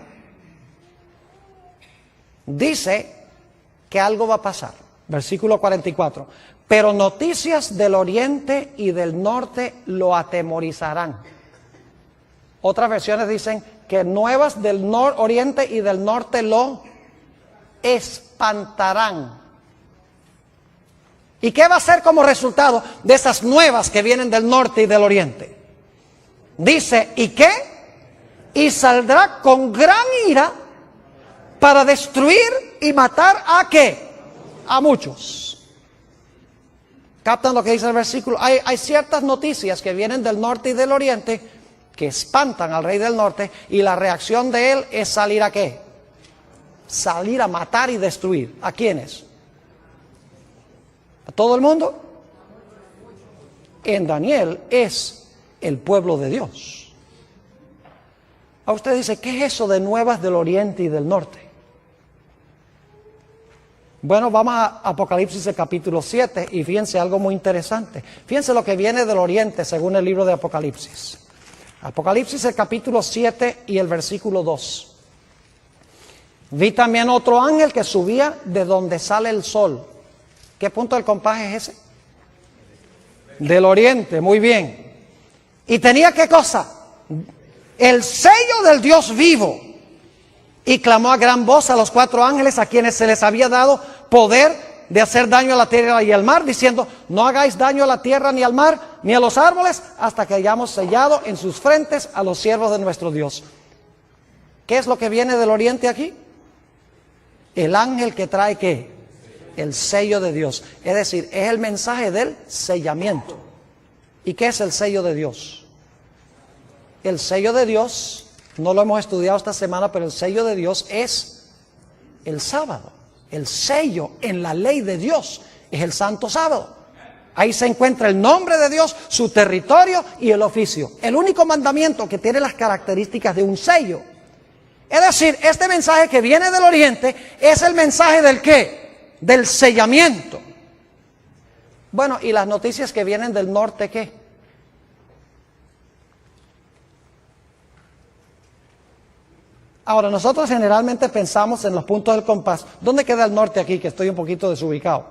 dice que algo va a pasar. Versículo 44. Pero noticias del oriente y del norte lo atemorizarán. Otras versiones dicen que nuevas del oriente y del norte lo espantarán. ¿Y qué va a ser como resultado de esas nuevas que vienen del norte y del oriente? Dice, ¿y qué? Y saldrá con gran ira para destruir y matar ¿a qué? A muchos. ¿Captan lo que dice el versículo? Hay ciertas noticias que vienen del norte y del oriente que espantan al rey del norte, y la reacción de él es salir ¿a qué? Salir a matar y destruir. ¿A quiénes? ¿A todo el mundo? En Daniel es el pueblo de Dios. A usted dice, ¿qué es eso de nuevas del oriente y del norte? Bueno, vamos a Apocalipsis el capítulo 7 y fíjense algo muy interesante. Fíjense lo que viene del oriente según el libro de Apocalipsis. Apocalipsis el capítulo 7 y el versículo 2. Vi también otro ángel que subía de donde sale el sol. ¿Qué punto del compás es ese? Del oriente, muy bien. Y tenía ¿qué cosa? El sello del Dios vivo. Y clamó a gran voz a los 4 ángeles a quienes se les había dado poder de hacer daño a la tierra y al mar, diciendo, no hagáis daño a la tierra ni al mar ni a los árboles hasta que hayamos sellado en sus frentes a los siervos de nuestro Dios. ¿Qué es lo que viene del oriente aquí? El ángel que trae ¿qué? El sello de Dios. Es decir, es el mensaje del sellamiento. ¿Y qué es el sello de Dios? El sello de Dios, no lo hemos estudiado esta semana, pero el sello de Dios es el sábado. El sello en la ley de Dios es el santo sábado. Ahí se encuentra el nombre de Dios, su territorio y el oficio. El único mandamiento que tiene las características de un sello. Es decir, este mensaje que viene del oriente es el mensaje del ¿qué? Del sellamiento. Bueno, ¿y las noticias que vienen del norte qué? Ahora, nosotros generalmente pensamos en los puntos del compás. ¿Dónde queda el norte aquí? Que estoy un poquito desubicado.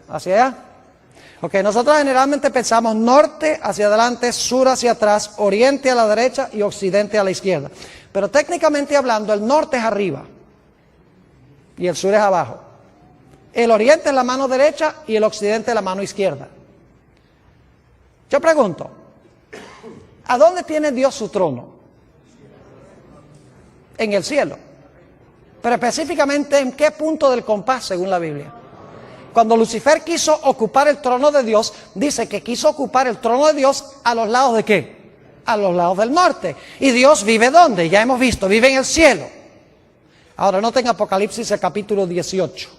¿Hacia allá? Ok, nosotros generalmente pensamos norte hacia adelante, sur hacia atrás, oriente a la derecha y occidente a la izquierda. Pero técnicamente hablando, el norte es arriba y el sur es abajo. El oriente es la mano derecha y el occidente es la mano izquierda. Yo pregunto, ¿a dónde tiene Dios su trono? En el cielo. Pero específicamente, ¿en qué punto del compás según la Biblia? Cuando Lucifer quiso ocupar el trono de Dios, dice que quiso ocupar el trono de Dios a los lados ¿de qué? A los lados del norte. ¿Y Dios vive dónde? Ya hemos visto, vive en el cielo. Ahora noten Apocalipsis el capítulo 18.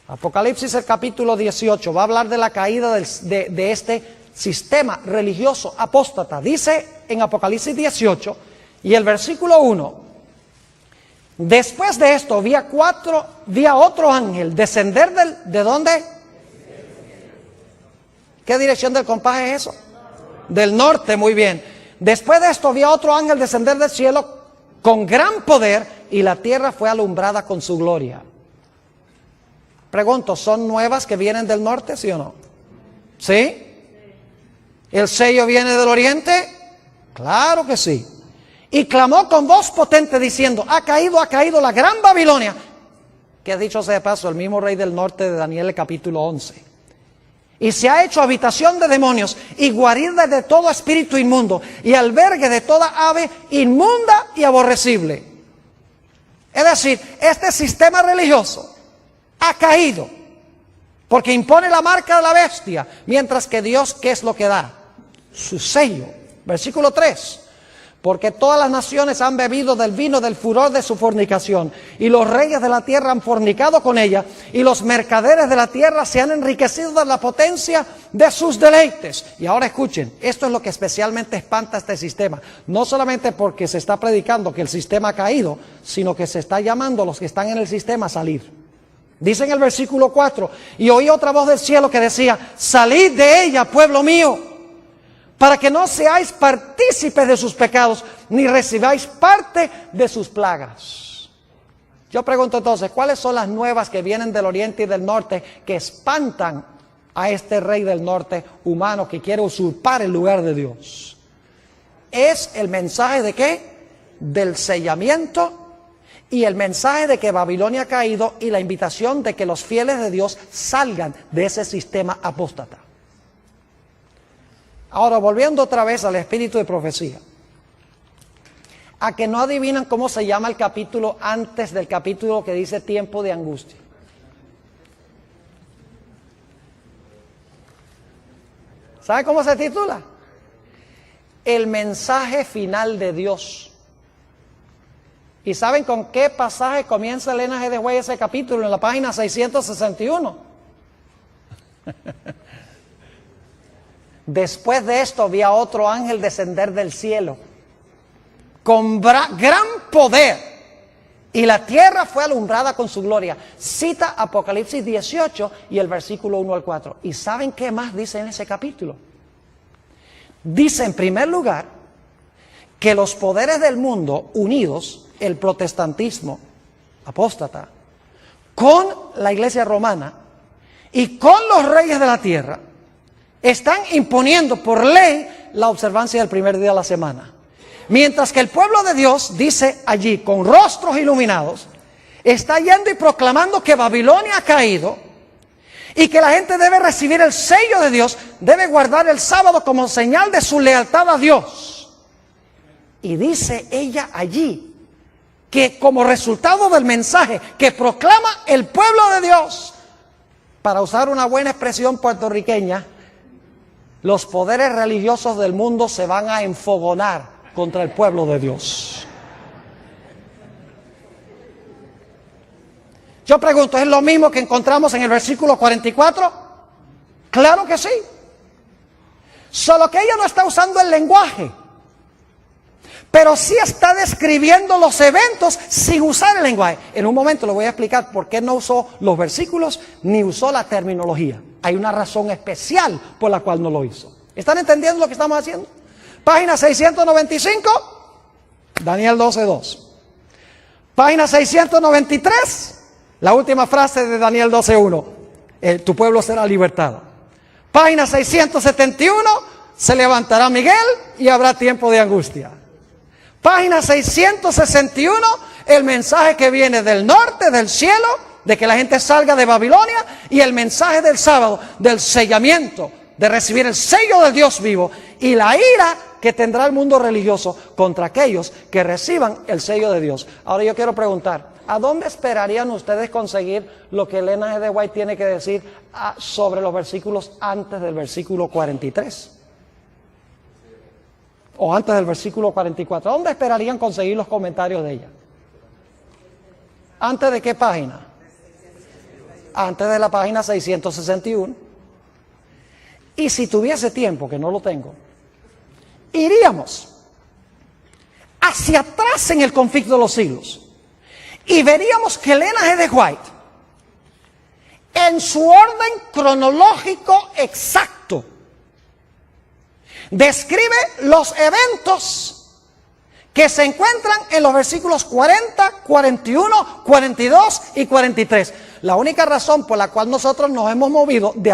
Apocalipsis el capítulo 18 va a hablar de la caída de este sistema religioso apóstata. Dice en Apocalipsis 18 y el versículo 1: después de esto vi a otro ángel descender ¿de dónde? ¿Qué dirección del compás es eso? Del norte, muy bien. Después de esto vi a otro ángel descender del cielo con gran poder, y la tierra fue alumbrada con su gloria. Pregunto, ¿son nuevas que vienen del norte, sí o no? ¿Sí? ¿El sello viene del oriente? Claro que sí. Y clamó con voz potente diciendo: ha caído la gran Babilonia, que dicho sea de paso, el mismo rey del norte de Daniel, el capítulo 11. Y se ha hecho habitación de demonios y guarida de todo espíritu inmundo y albergue de toda ave inmunda y aborrecible. Es decir, este sistema religioso ha caído porque impone la marca de la bestia, mientras que Dios, ¿qué es lo que da? Su sello. Versículo 3: porque todas las naciones han bebido del vino del furor de su fornicación, y los reyes de la tierra han fornicado con ella, y los mercaderes de la tierra se han enriquecido de la potencia de sus deleites. Y ahora escuchen, esto es lo que especialmente espanta este sistema, no solamente porque se está predicando que el sistema ha caído, sino que se está llamando a los que están en el sistema a salir. Dice en el versículo 4: y oí otra voz del cielo que decía: salid de ella, pueblo mío, para que no seáis partícipes de sus pecados, ni recibáis parte de sus plagas. Yo pregunto entonces, ¿cuáles son las nuevas que vienen del oriente y del norte que espantan a este rey del norte humano que quiere usurpar el lugar de Dios? Es el mensaje de ¿qué? Del sellamiento, y el mensaje de que Babilonia ha caído, y la invitación de que los fieles de Dios salgan de ese sistema apóstata. Ahora, volviendo otra vez al espíritu de profecía, a que no adivinan cómo se llama el capítulo antes del capítulo que dice tiempo de angustia. ¿Sabe cómo se titula? El mensaje final de Dios. ¿Y saben con qué pasaje comienza Elena G. de White ese capítulo? En la página 661. Después de esto vi a otro ángel descender del cielo con gran poder, y la tierra fue alumbrada con su gloria. Cita Apocalipsis 18 y el versículo 1 al 4. ¿Y saben qué más dice en ese capítulo? Dice en primer lugar que los poderes del mundo unidos, el protestantismo apóstata, con la iglesia romana y con los reyes de la tierra, están imponiendo por ley la observancia del primer día de la semana. Mientras que el pueblo de Dios, dice allí, con rostros iluminados, está yendo y proclamando que Babilonia ha caído y que la gente debe recibir el sello de Dios, debe guardar el sábado como señal de su lealtad a Dios. Y dice ella allí que como resultado del mensaje que proclama el pueblo de Dios, para usar una buena expresión puertorriqueña, los poderes religiosos del mundo se van a enfogonar contra el pueblo de Dios. Yo pregunto, ¿es lo mismo que encontramos en el versículo 44? Claro que sí. Solo que ella no está usando el lenguaje, pero sí está describiendo los eventos sin usar el lenguaje. En un momento le voy a explicar por qué no usó los versículos ni usó la terminología. Hay una razón especial por la cual no lo hizo. ¿Están entendiendo lo que estamos haciendo? Página 695, Daniel 12:2. Página 693, la última frase de Daniel 12:1. Tu pueblo será libertado. Página 671, se levantará Miguel y habrá tiempo de angustia. Página 661, el mensaje que viene del norte, del cielo, de que la gente salga de Babilonia, y el mensaje del sábado, del sellamiento, de recibir el sello del Dios vivo y la ira que tendrá el mundo religioso contra aquellos que reciban el sello de Dios. Ahora yo quiero preguntar, ¿a dónde esperarían ustedes conseguir lo que Elena G. de White tiene que decir sobre los versículos antes del versículo 43? O antes del versículo 44. ¿Dónde esperarían conseguir los comentarios de ella? ¿Antes de qué página? Antes de la página 661. Y si tuviese tiempo, que no lo tengo, iríamos hacia atrás en el conflicto de los siglos y veríamos que Elena G. de White, en su orden cronológico exacto, describe los eventos que se encuentran en los versículos 40, 41, 42 y 43. La única razón por la cual nosotros nos hemos movido de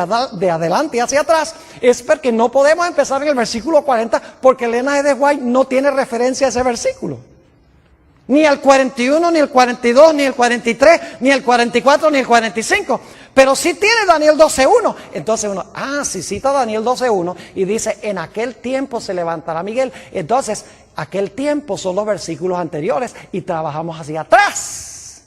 adelante hacia atrás es porque no podemos empezar en el versículo 40 porque Elena G. de White no tiene referencia a ese versículo. Ni el 41, ni el 42, ni el 43, ni el 44, ni el 45. Pero sí tiene Daniel 12.1. Entonces uno, si cita Daniel 12.1 y dice, en aquel tiempo se levantará Miguel. Entonces, aquel tiempo son los versículos anteriores y trabajamos hacia atrás.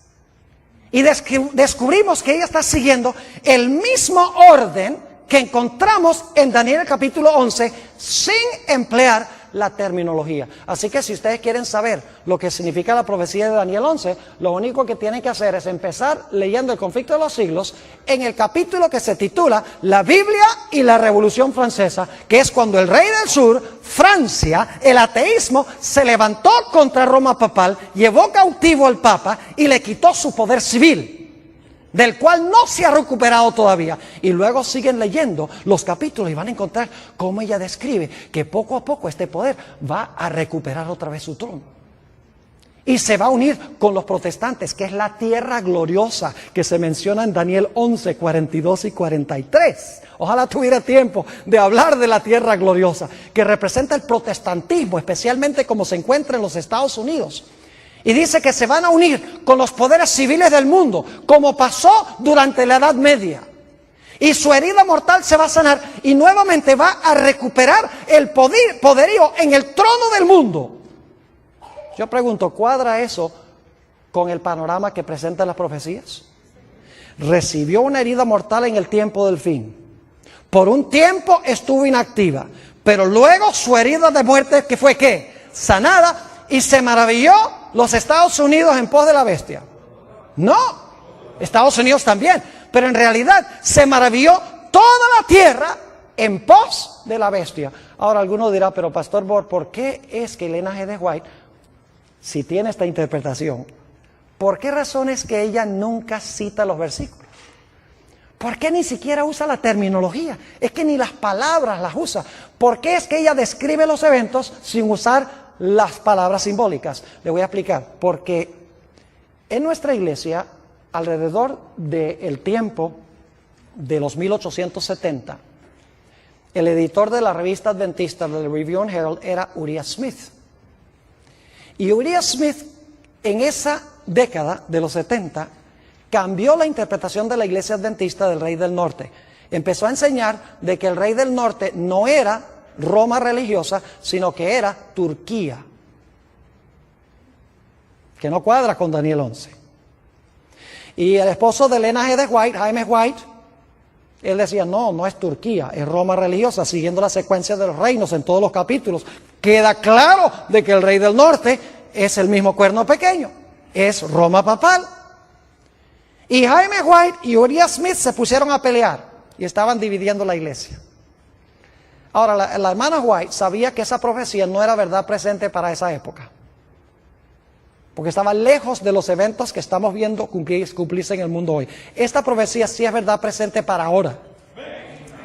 Y descubrimos que ella está siguiendo el mismo orden que encontramos en Daniel capítulo 11 sin emplear la terminología. Así que si ustedes quieren saber lo que significa la profecía de Daniel 11, lo único que tienen que hacer es empezar leyendo el conflicto de los siglos en el capítulo que se titula La Biblia y la Revolución Francesa, que es cuando el rey del sur, Francia, el ateísmo, se levantó contra Roma papal, llevó cautivo al papa y le quitó su poder civil, del cual no se ha recuperado todavía. Y luego siguen leyendo los capítulos y van a encontrar cómo ella describe que poco a poco este poder va a recuperar otra vez su trono. Y se va a unir con los protestantes, que es la tierra gloriosa que se menciona en Daniel 11, 42 y 43. Ojalá tuviera tiempo de hablar de la tierra gloriosa, que representa el protestantismo, especialmente como se encuentra en los Estados Unidos. Y dice que se van a unir con los poderes civiles del mundo, como pasó durante la Edad Media. Y su herida mortal se va a sanar y nuevamente va a recuperar el poderío en el trono del mundo. Yo pregunto, ¿cuadra eso con el panorama que presentan las profecías? Recibió una herida mortal en el tiempo del fin. Por un tiempo estuvo inactiva, pero luego su herida de muerte, que fue ¿qué? Sanada. Y se maravilló los Estados Unidos en pos de la bestia. No, Estados Unidos también, pero en realidad se maravilló toda la tierra en pos de la bestia. Ahora alguno dirá, pero Pastor Bor, ¿por qué es que Elena G. de White, si tiene esta interpretación, por qué razón es que ella nunca cita los versículos? ¿Por qué ni siquiera usa la terminología? Es que ni las palabras las usa. ¿Por qué es que ella describe los eventos sin usar las palabras simbólicas? Le voy a explicar. Porque en nuestra iglesia, alrededor del tiempo de los 1870, el editor de la revista adventista del Review and Herald era Uriah Smith. Y Uriah Smith, en esa década de los 70, cambió la interpretación de la iglesia adventista del Rey del Norte. Empezó a enseñar de que el Rey del Norte no era Roma religiosa, sino que era Turquía, que no cuadra con Daniel 11. Y el esposo de Elena G. de White, Jaime White, él decía, no es Turquía, es Roma religiosa, siguiendo la secuencia de los reinos en todos los capítulos. Queda claro de que el rey del norte es el mismo cuerno pequeño, es Roma papal. Y Jaime White y Uriah Smith se pusieron a pelear y estaban dividiendo la iglesia. Ahora, la hermana White sabía que esa profecía no era verdad presente para esa época, porque estaba lejos de los eventos que estamos viendo cumplirse en el mundo hoy. Esta profecía sí es verdad presente para ahora,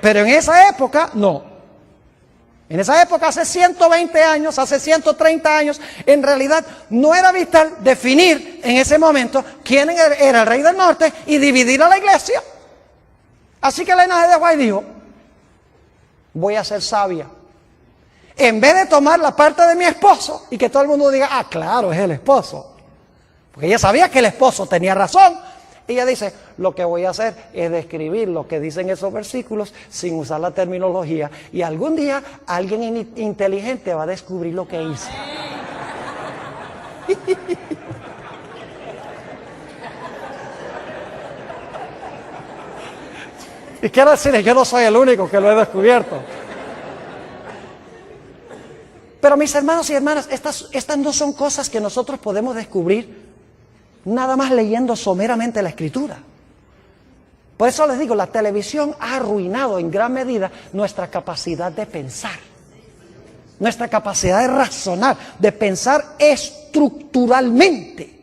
pero en esa época no. En esa época, hace 120 años, hace 130 años, en realidad no era vital definir en ese momento quién era el rey del norte y dividir a la iglesia. Así que Elena G. de White dijo, voy a ser sabia. En vez de tomar la parte de mi esposo y que todo el mundo diga, claro, es el esposo. Porque ella sabía que el esposo tenía razón. Y ella dice, lo que voy a hacer es describir lo que dicen esos versículos sin usar la terminología. Y algún día alguien inteligente va a descubrir lo que hice. Y quiero decirles, yo no soy el único que lo he descubierto. Pero mis hermanos y hermanas, estas no son cosas que nosotros podemos descubrir nada más leyendo someramente la Escritura. Por eso les digo, la televisión ha arruinado en gran medida nuestra capacidad de pensar, nuestra capacidad de razonar, de pensar estructuralmente.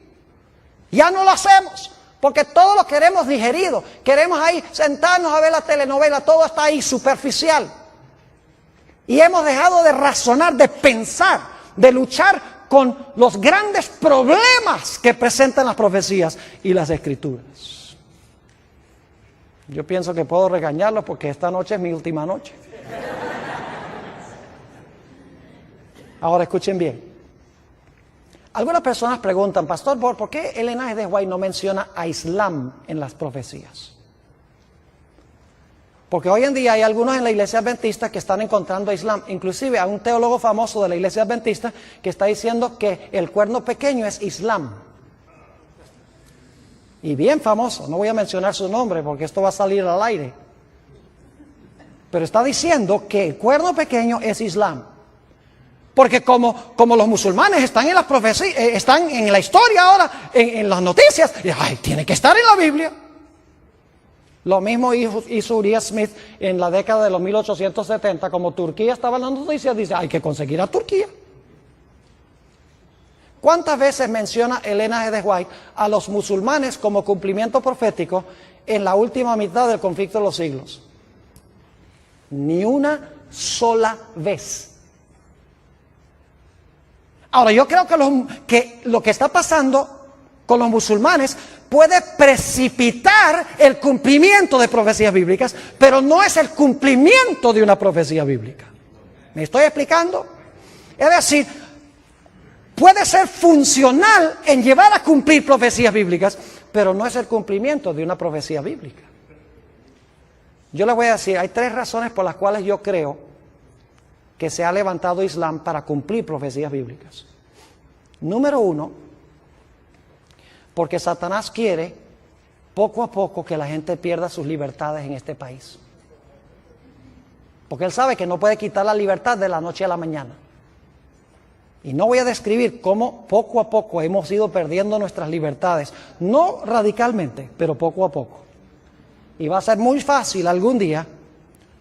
Ya no lo hacemos, porque todo lo queremos digerido. Queremos ahí sentarnos a ver la telenovela, todo está ahí superficial. Y hemos dejado de razonar, de pensar, de luchar con los grandes problemas que presentan las profecías y las Escrituras. Yo pienso que puedo regañarlos porque esta noche es mi última noche. Ahora escuchen bien. Algunas personas preguntan, Pastor Borg, ¿por qué Ellen G. White no menciona a Islam en las profecías? Porque hoy en día hay algunos en la iglesia adventista que están encontrando a Islam. Inclusive hay un teólogo famoso de la iglesia adventista que está diciendo que el cuerno pequeño es Islam. Y bien famoso, no voy a mencionar su nombre porque esto va a salir al aire. Pero está diciendo que el cuerno pequeño es Islam. Porque como los musulmanes están en las profecías, están en la historia ahora, en las noticias, tiene que estar en la Biblia. Lo mismo hizo Uriah Smith en la década de los 1870, como Turquía estaba en las noticias, dice, hay que conseguir a Turquía. ¿Cuántas veces menciona Ellen G. White a los musulmanes como cumplimiento profético en la última mitad del conflicto de los siglos? Ni una sola vez. Ahora, yo creo que lo que está pasando con los musulmanes puede precipitar el cumplimiento de profecías bíblicas, pero no es el cumplimiento de una profecía bíblica. ¿Me estoy explicando? Es decir, puede ser funcional en llevar a cumplir profecías bíblicas, pero no es el cumplimiento de una profecía bíblica. Yo les voy a decir, hay 3 razones por las cuales yo creo que se ha levantado Islam para cumplir profecías bíblicas. Número 1, porque Satanás quiere poco a poco que la gente pierda sus libertades en este país. Porque él sabe que no puede quitar la libertad de la noche a la mañana. Y no voy a describir cómo poco a poco hemos ido perdiendo nuestras libertades. No radicalmente, pero poco a poco. Y va a ser muy fácil algún día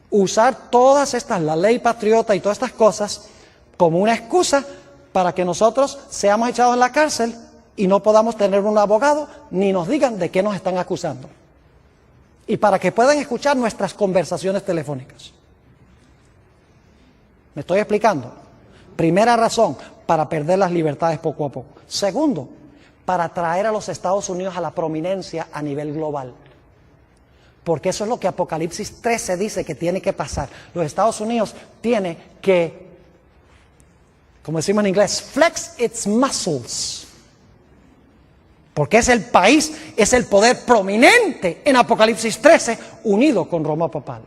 usar todas estas, la ley patriota y todas estas cosas, como una excusa para que nosotros seamos echados en la cárcel y no podamos tener un abogado, ni nos digan de qué nos están acusando. Y para que puedan escuchar nuestras conversaciones telefónicas. ¿Me estoy explicando? Primera razón, para perder las libertades poco a poco. Segundo, para traer a los Estados Unidos a la prominencia a nivel global. Porque eso es lo que Apocalipsis 13 dice que tiene que pasar. Los Estados Unidos tiene que, como decimos en inglés, flex its muscles. Porque es el país, es el poder prominente en Apocalipsis 13, unido con Roma papal.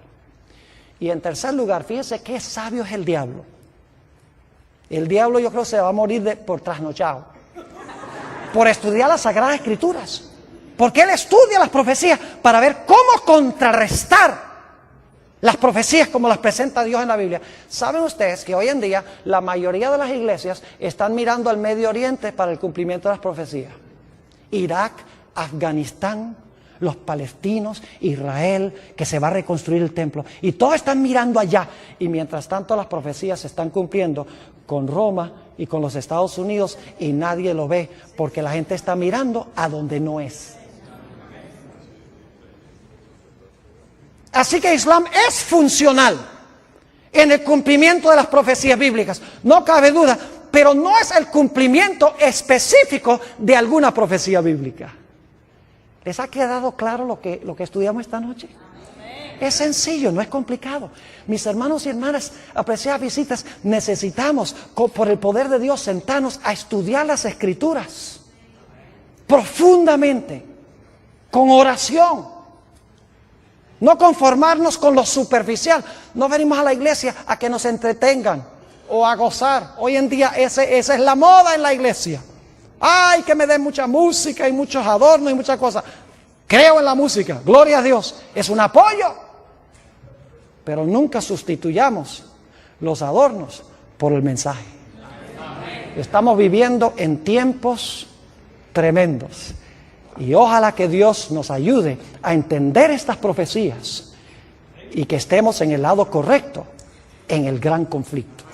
Y en tercer lugar, fíjense qué sabio es el diablo. El diablo yo creo se va a morir por trasnochado. Por estudiar las Sagradas Escrituras. Porque él estudia las profecías para ver cómo contrarrestar las profecías como las presenta Dios en la Biblia. ¿Saben ustedes que hoy en día la mayoría de las iglesias están mirando al Medio Oriente para el cumplimiento de las profecías? Irak, Afganistán, los palestinos, Israel, que se va a reconstruir el templo. Y todos están mirando allá. Y mientras tanto las profecías se están cumpliendo con Roma y con los Estados Unidos y nadie lo ve porque la gente está mirando a donde no es. Así que Islam es funcional en el cumplimiento de las profecías bíblicas. No cabe duda, pero no es el cumplimiento específico de alguna profecía bíblica. ¿Les ha quedado claro lo que estudiamos esta noche? Es sencillo, no es complicado. Mis hermanos y hermanas, apreciadas visitas, necesitamos, por el poder de Dios, sentarnos a estudiar las Escrituras profundamente con oración. No conformarnos con lo superficial. No venimos a la iglesia a que nos entretengan o a gozar. Hoy en día esa es la moda en la iglesia. Ay, que me den mucha música y muchos adornos y muchas cosas. Creo en la música, gloria a Dios, es un apoyo. Pero nunca sustituyamos los adornos por el mensaje. Estamos viviendo en tiempos tremendos. Y ojalá que Dios nos ayude a entender estas profecías y que estemos en el lado correcto en el gran conflicto.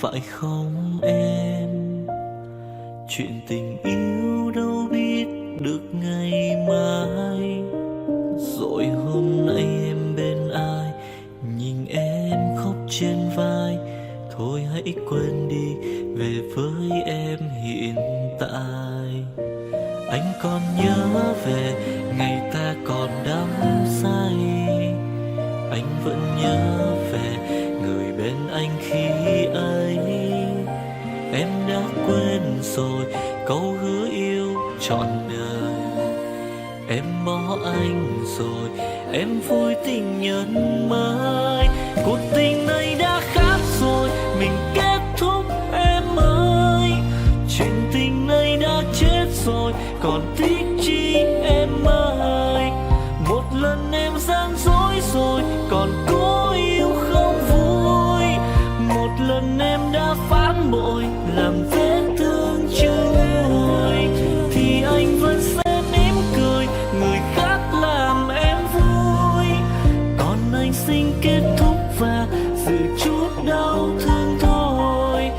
phải không em? Chuyện tình yêu đâu biết được ngày mai. Rồi hôm nay em bên ai, nhìn em khóc trên vai. Thôi hãy quên đi, về với em hiện tại. Anh còn nhớ về ngày ta còn đắm say. Anh vẫn nhớ về người bên anh khi ấy. Em đã quên rồi câu hứa yêu trọn đời. Em bỏ anh rồi, em vui tình nhân mới. Cuộc tình này đã khác rồi, mình kết thúc em ơi. Chuyện tình này đã chết rồi, còn tiếc chi em ơi. Một lần em gian dối rồi, còn cố yêu không vui. Một lần em đã phản bội, làm vết thương chưa nguôi. Thì anh vẫn sẽ mỉm cười, người khác làm em vui. Còn anh xin kết thúc và giữ chút đau thương thôi.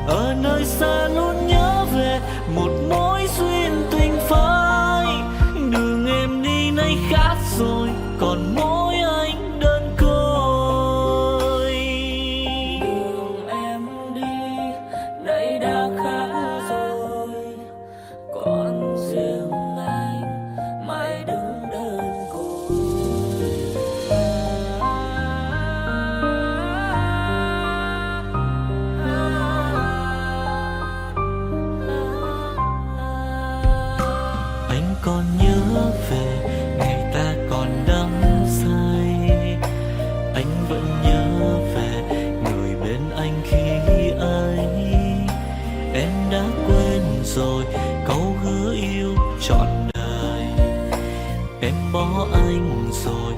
Ở nơi xa luôn nhớ về một mối duyên tình phai. Đường em đi nay khác rồi, còn mỗi anh đơn côi. Đường em đi nay đã khác rồi, còn riêng anh mãi đứng đơn côi. Anh còn nhớ về ngày ta còn đắm say. Anh vẫn nhớ về người bên anh khi ấy. Em đã quên rồi câu hứa yêu trọn đời. Em bỏ anh rồi,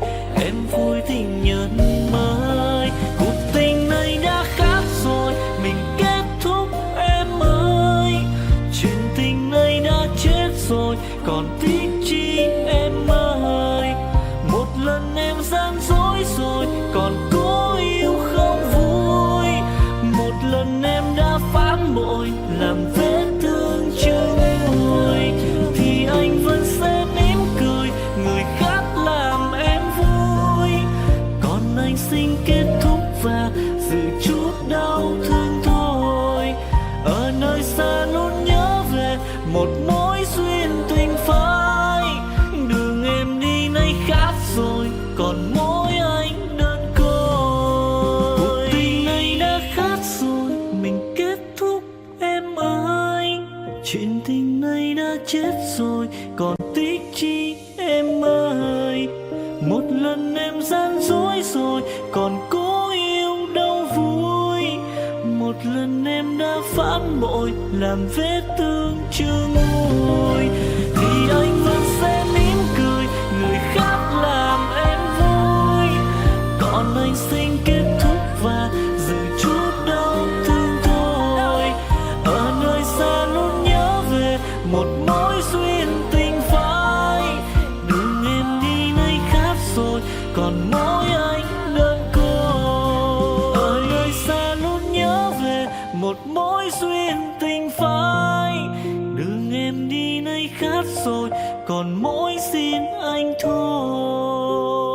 em vui tình nhân mới. Cuộc tình này đã khác rồi, mình kết thúc em ơi. Chuyện tình này đã chết rồi, còn tiếc chi em ơi. Một lần em gian dối rồi, còn cố yêu không vui. Một lần em đã phản bội, làm vết thương chưa nguôi. Thì anh vẫn sẽ mỉm cười, người khác làm em vui. Còn anh xin kết thúc và giữ chút đau thương thôi. Ở nơi xa luôn nhớ về một mối duyên tình phai. Đường em đi nay khác rồi, còn mỗi anh đơn côi. Cuộc tình này đã khác rồi, mình kết thúc em ơi. Chuyện tình này đã chết rồi, còn tiếc chi em ơi. Một lần em gian dối rồi, còn cố yêu đâu vui. Một lần em đã phản bội, làm vết thương chưa nguôi. Thì anh vẫn sẽ mỉm cười, người khác làm em vui. Còn anh xin kết thúc và giữ chút đau thương thôi. Ở nơi xa luôn nhớ về một mối duyên tình phai. Đường em đi nay khác rồi, còn mỗi anh đơn côi. Ở nơi xa luôn nhớ về một mối duyên tình phai. Đường em đi nay khác rồi, còn mỗi xin anh thôi.